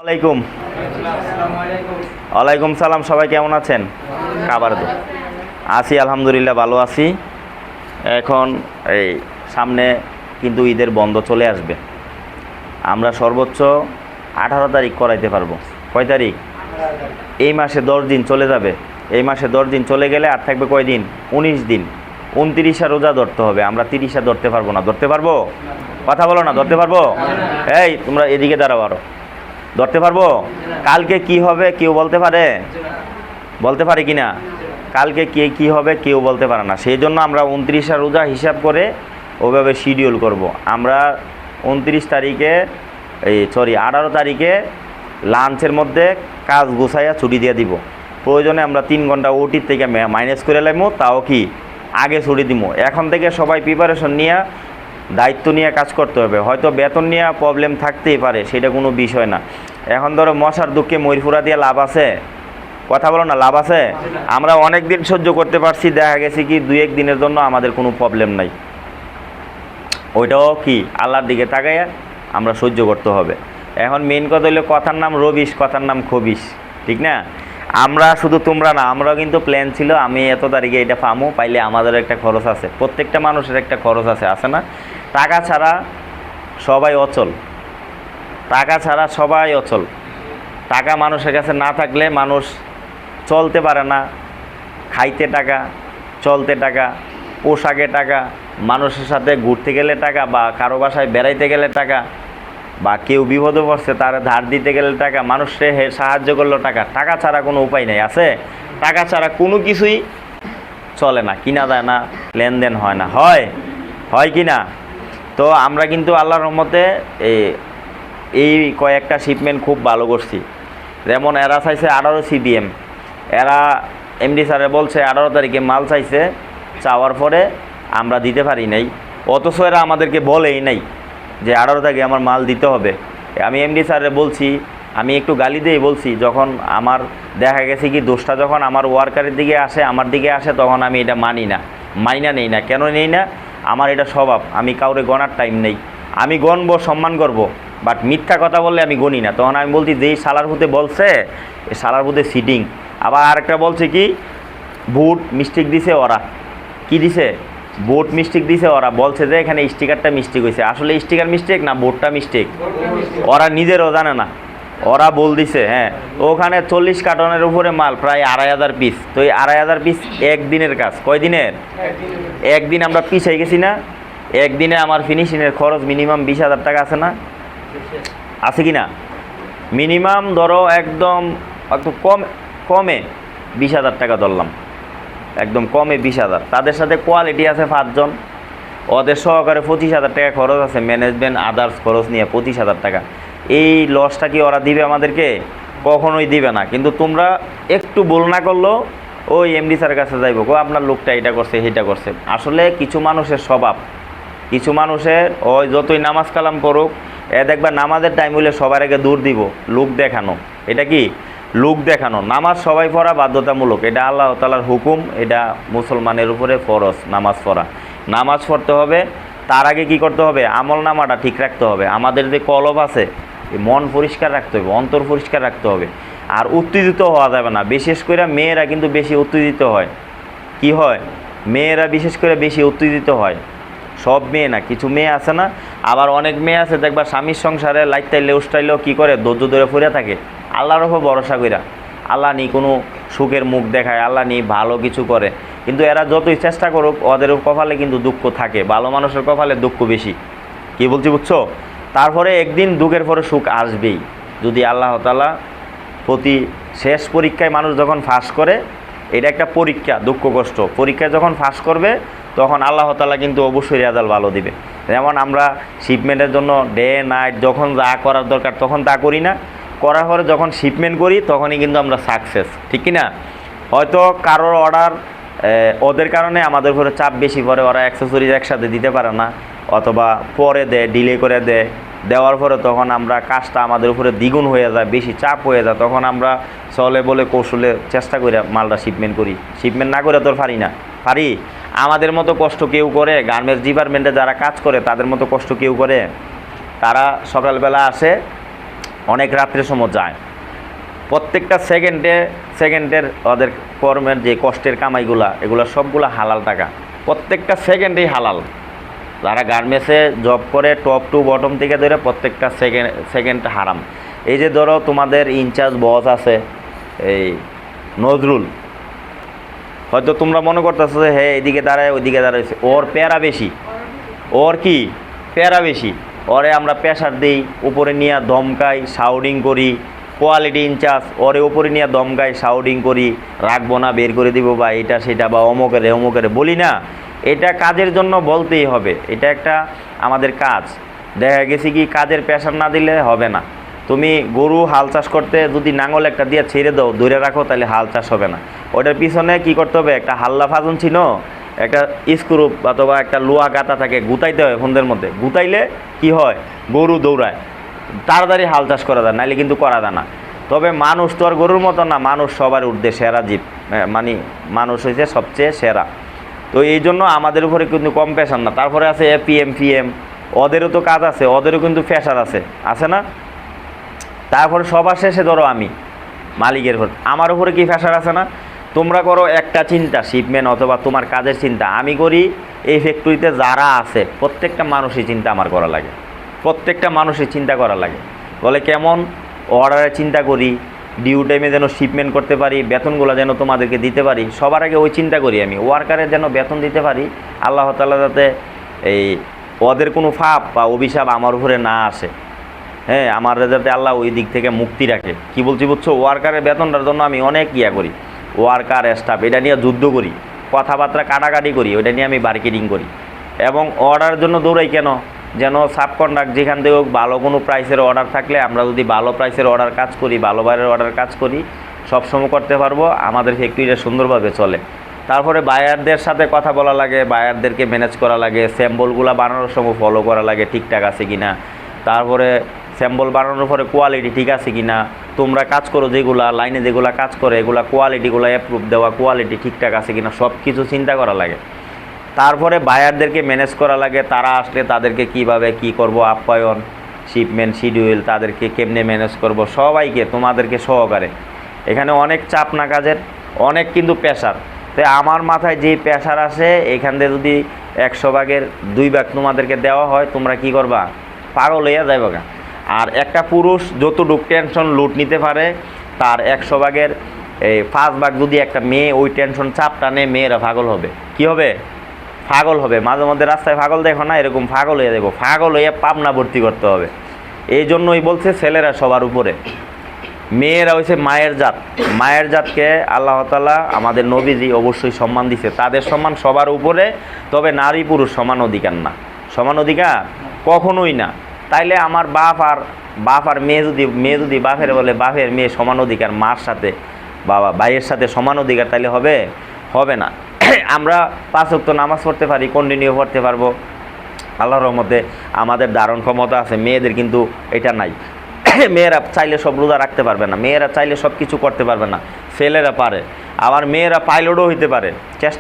ওয়ালাইকুম ওয়ালাইকুম সালাম। সবাই কেমন আছেন? খাবার তো আছি, আলহামদুলিল্লাহ ভালো আছি। এখন এই সামনে কিন্তু ঈদের বন্ধ চলে আসবে। আমরা সর্বোচ্চ 18 তারিখ করাইতে পারবো। কয় তারিখ? এই মাসে 10 দিন চলে যাবে। এই মাসে 10 দিন চলে গেলে আর থাকবে কয় দিন? 19 দিন। 29 রোজা ধরতে হবে। আমরা 30 ধরতে পারবো না। ধরতে পারবো? কথা বলো না। ধরতে পারবো? এই তোমরা এদিকে দাঁড়াও আরো। ধরতে পারবো? কালকে কি হবে কেউ বলতে পারে? বলতে পারে কি না? কালকে কি হবে কেউ বলতে পারে না। সেই জন্য আমরা 29 রোজা হিসাব করে ওইভাবে শিডিউল করব। আমরা 29 তারিখে 18 তারিখে লাঞ্চের মধ্যে কাজ গুছাইয়া ছুটি দিয়ে দিব। প্রয়োজনে আমরা 3 ঘন্টা ওটির থেকে মাইনাস করে লাইমো, তাও কি আগে ছুটি দিব। এখন থেকে সবাই প্রিপারেশন নিয়ে দায়িত্ব নিয়ে কাজ করতে হবে। হয়তো বেতন নিয়ে প্রবলেম থাকতেই পারে, সেটা কোনো বিষয় না। এখন ধরো মশার দুঃখে ময়ূরপুরা দিয়ে লাভ আছে? কথা বলো না, লাভ আছে? আমরা অনেক দিন সহ্য করতে পারছি, দেখা গেছে কি 2-1 দিনের জন্য আমাদের কোনো প্রবলেম নাই। ওইটাও কি আল্লাহর দিকে তাকাইয়া আমরা সহ্য করতে হবে। এখন মেন কথা হলো কথার নাম রবিশ, কথার নাম খবিশ, ঠিক না? আমরা শুধু তোমরা না, আমরাও কিন্তু প্ল্যান ছিল আমি এত তারিখে এটা পামো, পাইলে আমাদের একটা খরচ আছে, প্রত্যেকটা মানুষের একটা খরচ আছে না? টাকা ছাড়া সবাই অচল। টাকা ছাড়া সবাই অচল। টাকা মানুষের কাছে না থাকলে মানুষ চলতে পারে না। খাইতে টাকা, চলতে টাকা, পোশাকে টাকা, মানুষের সাথে ঘুরতে গেলে টাকা, বা কারো বাসায় বেড়াইতে গেলে টাকা, বা কেউ বিপদে পড়ছে তার ধার দিতে গেলে টাকা, মানুষকে সাহায্য করলো টাকা। টাকা ছাড়া কোনো উপায় নেই। আছে? টাকা ছাড়া কোনো কিছুই চলে না, কিনা যায় না, লেনদেন হয় না। হয় কি না? তো আমরা কিন্তু আল্লাহর রহমতে এই কয়েকটা শিপমেন্ট খুব ভালো করছি। যেমন এরা চাইছে 18 CBM, এরা এমডি স্যারে বলছে 18 তারিখে মাল চাইছে, চাওয়ার পরে আমরা দিতে পারি নাই। অথচ এরা আমাদেরকে বলেই নাই যে 18 তারিখে আমার মাল দিতে হবে। আমি এমডি স্যারে বলছি, আমি একটু গালি দিয়ে বলছি, যখন আমার দেখা গেছে কি দোষটা যখন আমার ওয়ার্কারের দিকে আসে, আমার দিকে আসে, তখন আমি এটা মাইনা নেই না। কেন নেই না? আমার এটা স্বভাব, আমি কাউরে গণার টাইম নেই। আমি গণবো, সম্মান করব, বাট মিথ্যা কথা বললে আমি গণি না। তখন আমি বলছি যেই শালার ভূতে বলছে, এই শালার ভূতে সিটিং। আবার আরেকটা বলছে কি বুট মিস্টেক দিছে ওরা। কি দিছে? বোট মিস্টেক দিছে ওরা। বলছে যে এখানে স্টিকারটা মিস্টেক হয়েছে। আসলে স্টিকার মিস্টেক না, বোটটা মিস্টেক। ওরা নিজেরও জানে না, ওরা বল দিছে। হ্যাঁ, ওখানে 40 কার্টনের উপরে মাল, প্রায় 2500 পিস। তো এই 2500 পিস একদিনের কাজ। কয় দিনের? একদিন আমরা পিছাই গেছি না? একদিনে আমার ফিনিশিংয়ের খরচ মিনিমাম 20,000 টাকা আছে না? আছে কি না? মিনিমাম ধরো একদম একটু কমে 20,000 টাকা ধরলাম, একদম কমে 20,000। তাদের সাথে কোয়ালিটি আছে 5 জন, ওদের সহকারে 25,000 টাকা খরচ আছে, ম্যানেজমেন্ট আদার্স খরচ নিয়ে 25,000 টাকা। এই লসটা কি ওরা দিবে আমাদেরকে? কখনোই দিবে না। কিন্তু তোমরা একটু ভুল না করলেও ওই এমডি স্যারের কাছে যাইবো, আপনার লোকটা এটা করছে সেটা করছে। আসলে কিছু মানুষের স্বভাব, কিছু মানুষের ওই যতই নামাজ কালাম করুক, দেখবা নামাজের টাইম হলে সবার আগে দূর দিব, লোক দেখানো। এটা কি? লোক দেখানো। নামাজ সবাই পড়া বাধ্যতামূলক, এটা আল্লাহ তাআলার হুকুম, এটা মুসলমানের উপরে ফরজ নামাজ পড়া। নামাজ পড়তে হবে, তার আগে কি করতে হবে? আমল নামাটা ঠিক রাখতে হবে। আমাদের যে কলব আছে, মন পরিষ্কার রাখতে হবে, অন্তর পরিষ্কার রাখতে হবে। আর উত্তেজিত হওয়া যাবে না। বিশেষ করে মেয়েরা কিন্তু বেশি উত্তেজিত হয়। কি হয়? মেয়েরা বিশেষ করে বেশি উত্তেজিত হয়। সব মেয়ে না, কিছু মেয়ে আছে না। আবার অনেক মেয়ে আছে দেখবা স্বামীর সংসারে লাইতাইলে উষ্টাইলেও কী করে? ধৈর্য ধরে ফুরে থাকে, আল্লাহর উপর ভরসা কইরা। আল্লাহ নি কোনো সুখের মুখ দেখায়, আল্লাহ নি ভালো কিছু করে। কিন্তু এরা যতই চেষ্টা করুক, ওদের কপালে কিন্তু দুঃখ থাকে। ভালো মানুষের কপালে দুঃখ বেশি। কি বলছি বুঝছো? তারপরে একদিন দুঃখের পরে সুখ আসবেই, যদি আল্লাহ তাআলা প্রতি শেষ পরীক্ষায় মানুষ যখন ফাঁস করে, এটা একটা পরীক্ষা, দুঃখ কষ্ট পরীক্ষায় যখন ফাঁস করবে, তখন আল্লাহ তাআলা কিন্তু অবশ্যই রেজাল্ট ভালো দিবে। যেমন আমরা শিপমেন্টের জন্য ডে নাইট যখন যা করার দরকার তখন তা করি না, করার পরে যখন শিপমেন্ট করি তখনই কিন্তু আমরা সাকসেস, ঠিক কি না? হয়তো কারোর অর্ডার ওদের কারণে আমাদের উপরে চাপ বেশি পড়ে, ওরা অ্যাক্সেসরিজ একসাথে দিতে পারে না, অথবা পরে দেয়, ডিলে করে দেয়। দেওয়ার পরে তখন আমরা কাজটা আমাদের উপরে দ্বিগুণ হয়ে যায়, বেশি চাপ হয়ে যায়। তখন আমরা চলে বলে কৌশলে চেষ্টা করে মালটা শিপমেন্ট করি। শিপমেন্ট না করে তোর পারি? আমাদের মতো কষ্ট কেউ করে? গার্মেন্টস ডিপার্টমেন্টে যারা কাজ করে তাদের মতো কষ্ট কেউ করে? তারা সকালবেলা আসে, অনেক রাত্রের সময় যায়। প্রত্যেকটা সেকেন্ডের ওদের কর্মের যে কষ্টের কামাইগুলা, এগুলো সবগুলা হালাল টাকা, প্রত্যেকটা সেকেন্ডেই হালাল। যারা গার্মেন্টসে জব করে টপ টু বটম থেকে ধরে প্রত্যেকটা সেকেন্ড হারাম। এই যে ধরো তোমাদের ইনচার্জ বস আছে এই নজরুল, হয়তো তোমরা মনে করতেছো যে হ্যাঁ এদিকে দাঁড়ায় ওইদিকে দাঁড়াইছে, ওর প্যারা বেশি, ওর কি প্যারা বেশি, ওরে আমরা প্রেশার দিই, উপরে নিয়ে ধমকাই, শাউডিং করি, কোয়ালিটি ইনচার্জ ওরে উপরে নিয়ে ধমকাই, শাউডিং করি, রাখবো না, বের করে দিব, বা এটা সেটা, বা অমুকের বলি না। এটা কাজের জন্য বলতেই হবে, এটা একটা আমাদের কাজ। দেখা গেছে কি কাজের প্রেশার না দিলে হবে না। তুমি গরু হাল চাষ করতে যদি নাঙল একটা দিয়ে ছেড়ে দাও, ধরে রাখো, তাহলে হাল চাষ হবে না। ওটার পিছনে কি করতে হবে, একটা হাল্লা ফাজন ছিল, একটা স্ক্রু অথবা একটা লোহা গাতা থাকে, গুতাইতে হয় ফোনদের মধ্যে, গুতাইলে কি হয়, গরু দৌড়ায়, তাড়াতাড়ি হাল চাষ করা যায়, নাইলে কিন্তু করা যায় না। তবে মানুষ তো আর গরুর মতো না, মানুষ সবার ঊর্ধ্বে সেরা জীব, মানে মানুষ হয়েছে সবচেয়ে সেরা। তো এই জন্য আমাদের উপরে কিন্তু কম প্রেশার না। তারপরে আছে পিএম, ওদেরও তো কাজ আছে, ওদেরও কিন্তু প্রেশার আছে না। তারপরে সবার শেষে ধরো আমি মালিকের উপর, আমার উপরে কি প্রেশার আছে না। তোমরা করো একটা চিন্তা, শিপমেন্ট অথবা তোমার কাজের চিন্তা, আমি করি এই ফ্যাক্টরিতে যারা আছে প্রত্যেকটা মানুষই চিন্তা আমার করা লাগে, প্রত্যেকটা মানুষই চিন্তা করা লাগে। বলে কেমন, অর্ডারের চিন্তা করি, ডিউ টাইমে যেন শিপমেন্ট করতে পারি, বেতনগুলো যেন তোমাদেরকে দিতে পারি, সবার আগে ওই চিন্তা করি আমি, ওয়ার্কারের যেন বেতন দিতে পারি, আল্লাহ তাআলা যাতে এই ওদের কোনো ফাপ বা অভিশাপ আমার উপরে না আসে, হ্যাঁ, আমার যাতে আল্লাহ ওই দিক থেকে মুক্তি রাখে। কি বলছি বুঝছো, ওয়ার্কারের বেতনটার জন্য আমি অনেক করি, ওয়ার্কার স্টাফ এটা নিয়ে যুদ্ধ করি, কথাবার্তা কাটাকাটি করি, ওইটা নিয়ে আমি মার্কেটিং করি। এবং অর্ডারের জন্য দৌড়াই কেন, যেন সাবকন্ট্রাক্ট যেখান থেকে হোক ভালো কোনো প্রাইসের অর্ডার থাকলে, আমরা যদি ভালো প্রাইসের অর্ডার কাজ করি, ভালো বাইরের অর্ডার কাজ করি, সবসময় করতে পারবো, আমাদের ফ্যাক্টরিটা সুন্দরভাবে চলে। তারপরে বায়ারদের সাথে কথা বলা লাগে, বায়ারদেরকে ম্যানেজ করা লাগে, স্যাম্পলগুলো বানানোর সময় ফলো করা লাগে ঠিকঠাক আছে কি না, তারপরে স্যাম্পল বানানোর পরে কোয়ালিটি ঠিক আছে কি না, তোমরা কাজ করো যেগুলা লাইনে যেগুলা কাজ করে এগুলা কোয়ালিটিগুলো অ্যাপ্রুভ দেওয়া, কোয়ালিটি ঠিকঠাক আছে কি না, সব কিছু চিন্তা করা লাগে। তারপরে বায়ারদেরকে ম্যানেজ করা লাগে, তারা আসলে তাদেরকে কিভাবে কি করব, আপ্যায়ন, শিপমেন্ট শিডিউল, তাদেরকে কেমনে ম্যানেজ করব, সবাইকে তোমাদেরকে সহকারে। এখানে অনেক চাপ না কাজের, অনেক কিন্তু প্রেশার। তো আমার মাথায় যে প্রেশার আসে, এখান থেকে যদি 100 ভাগের 2 ভাগ তোমাদেরকে দেওয়া হয়, তোমরা কি করবা, পাগল হইয়া যাইবা গা। আর একটা পুরুষ যতটুক টেনশন লুট নিতে পারে, তার 100 ভাগের 5 ভাগ যদি একটা মেয়ে ওই টেনশন চাপটা নেয়, মেয়েরা পাগল হবে। কি হবে, পাগল হবে। মাঝে মধ্যে রাস্তায় পাগল দেখো না, এরকম পাগল হয়ে যাবো, পাগল হয়ে পাবনা ভর্তি করতে হবে। এই জন্যই বলছে ছেলেরা সবার উপরে, মেয়েরা হয়েছে মায়ের জাত। মায়ের জাতকে আল্লাহ তাআলা আমাদের নবীজি অবশ্যই সম্মান দিছে, তাদের সম্মান সবার উপরে। তবে নারী পুরুষ সমান অধিকার না, সমান অধিকার কখনোই না। তাইলে আমার বাপ আর মেয়ে যদি বাপের বলে বাপের মেয়ে সমান অধিকার, মার সাথে বাবা ভাইয়ের সাথে সমান অধিকার, তাইলে হবে না। আমরা 5 ওয়াক্ত নামাজ পড়তে পারি, কন্টিনিউ পড়তে পারবো, আল্লাহর রহমতে আমাদের ধারণ ক্ষমতা আছে। মেয়েদের কিন্তু এটা নাই। মেয়েরা চাইলে সব রোজা রাখতে পারবে না, মেয়েরা চাইলে সব কিছু করতে পারবে না, ছেলেরা পারে। আবার মেয়েরা পাইলটও হইতে পারে, চেষ্টা